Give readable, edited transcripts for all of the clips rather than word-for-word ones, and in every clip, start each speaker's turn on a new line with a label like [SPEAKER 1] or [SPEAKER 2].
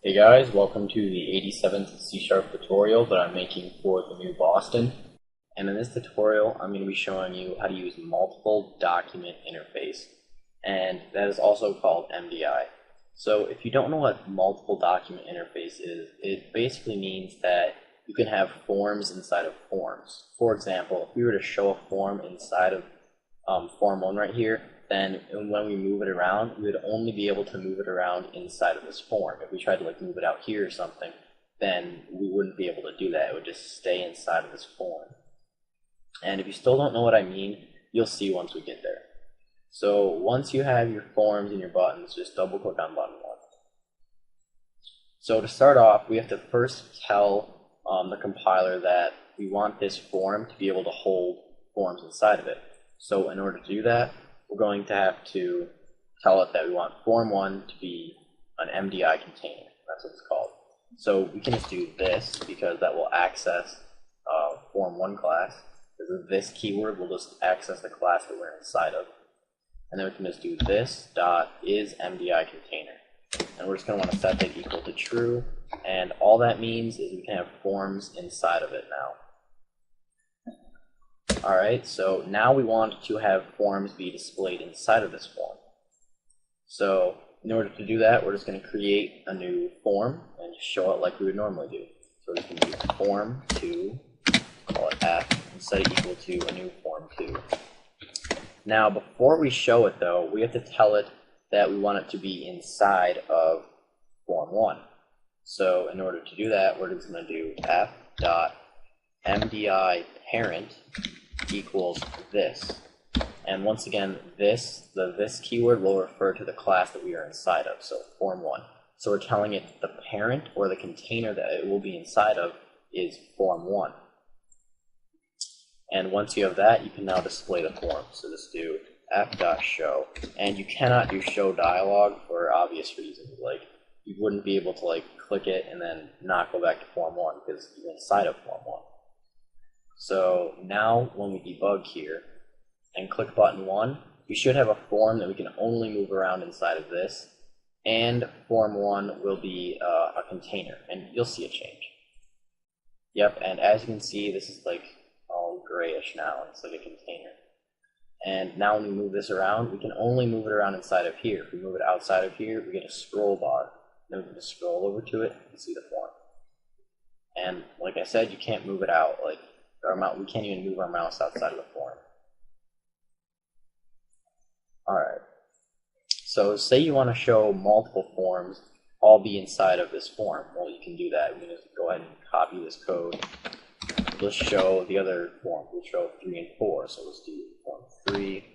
[SPEAKER 1] Hey guys, welcome to the 87th C# tutorial that I'm making for the new Boston. And in this tutorial, I'm going to be showing you how to use multiple document interface. And that is also called MDI. So if you don't know what multiple document interface is, it basically means that you can have forms inside of forms. For example, if we were to show a form inside of form 1 right here, then when we move it around, we would only be able to move it around inside of this form. If we tried to move it out here or something, then we wouldn't be able to do that. It would just stay inside of this form. And if you still don't know what I mean, you'll see once we get there. So once you have your forms and your buttons, just double click on button 1. So to start off, we have to first tell the compiler that we want this form to be able to hold forms inside of it. So in order to do that, we're going to have to tell it that we want form 1 to be an MDI container. That's what it's called. So we can just do this because that will access form 1 class. This keyword will just access the class that we're inside of. And then we can just do this dot is MDI container. And we're just going to want to set that equal to true. And all that means is we can have forms inside of it now. Alright, so now we want to have forms be displayed inside of this form. So in order to do that, we're just going to create a new form and show it like we would normally do. So we're just going to do form2, call it f, and set it equal to a new form2. Now before we show it though, we have to tell it that we want it to be inside of form 1. So in order to do that, we're just going to do f.mdi parent equals this. And once again, this keyword will refer to the class that we are inside of, so form 1. So we're telling it the parent or the container that it will be inside of is form 1. And once you have that, you can now display the form. So just do f.show. And you cannot do show dialog for obvious reasons. Like, you wouldn't be able to click it and then not go back to form 1 because you're inside of form 1. So now when we debug here and click button 1, we should have a form that we can only move around inside of this, and form 1 will be a container, and you'll see a change. Yep, and as you can see, this is all grayish now. It's like a container. And now when we move this around, we can only move it around inside of here. If we move it outside of here, we get a scroll bar. Then we can just scroll over to it and see the form. And like I said, you can't move it out. We can't even move our mouse outside of the form. Alright, so say you want to show multiple forms all be inside of this form. Well, you can do that. We can just go ahead and copy this code. We'll just show the other form. We'll show 3 and 4. So let's do form 3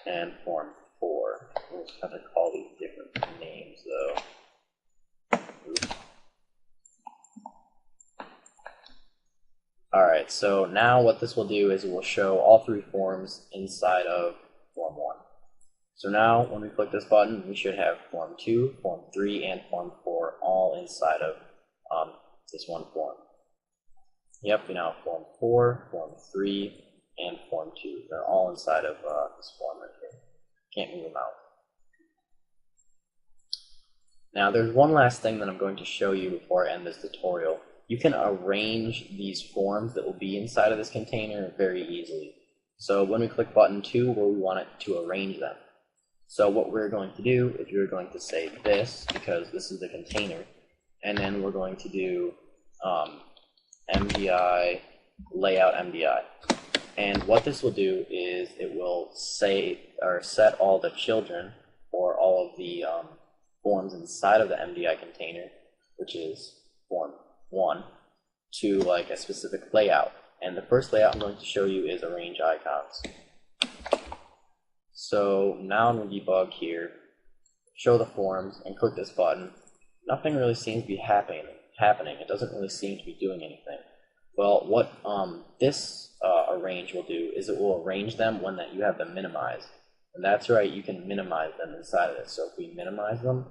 [SPEAKER 1] and form 4. We'll just have to call these different names though. Oops. Alright, so now what this will do is it will show all 3 forms inside of form 1. So now when we click this button, we should have form 2, form 3, and form 4 all inside of this one form. Yep, we now have form 4, form 3, and form 2. They're all inside of this form right here. Can't move them out. Now there's one last thing that I'm going to show you before I end this tutorial. You can arrange these forms that will be inside of this container very easily. So when we click button 2, where we want it to arrange them. So what we're going to do is we're going to say this, because this is the container, and then we're going to do MDI layout MDI. And what this will do is it will say or set all the children or all of the forms inside of the MDI container, which is form 1, to a specific layout. And the first layout I'm going to show you is arrange icons. So now when we debug here, show the forms, and click this button, nothing really seems to be happening. It doesn't really seem to be doing anything. Well, what this arrange will do is it will arrange them when you have them minimized. And that's right, you can minimize them inside of this. So if we minimize them,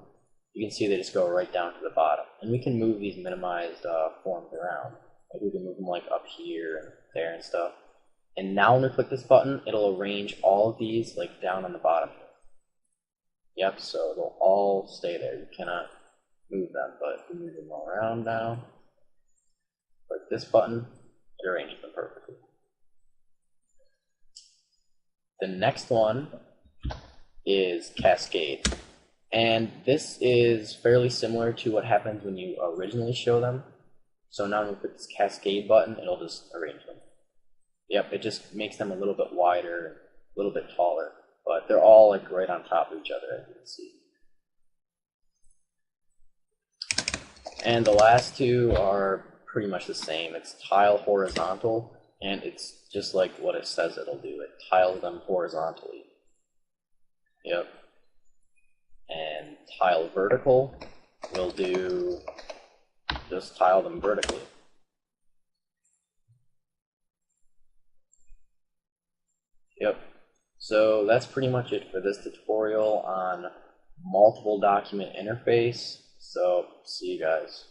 [SPEAKER 1] you can see they just go right down to the bottom. And we can move these minimized forms around. We can move them up here and there and stuff. And now when we click this button, it'll arrange all of these down on the bottom. Yep, so they'll all stay there. You cannot move them, but we move them all around now. Click this button, it arranges them perfectly. The next one is Cascade. And this is fairly similar to what happens when you originally show them. So now when we click this Cascade button, it'll just arrange them. Yep, it just makes them a little bit wider, a little bit taller, but they're all like right on top of each other, as you can see. And the last two are pretty much the same. It's tile horizontal, and it's just like what it says it'll do. It tiles them horizontally. Yep. And tile vertical will do just tile them vertically. Yep. So that's pretty much it for this tutorial on multiple document interface. So see you guys.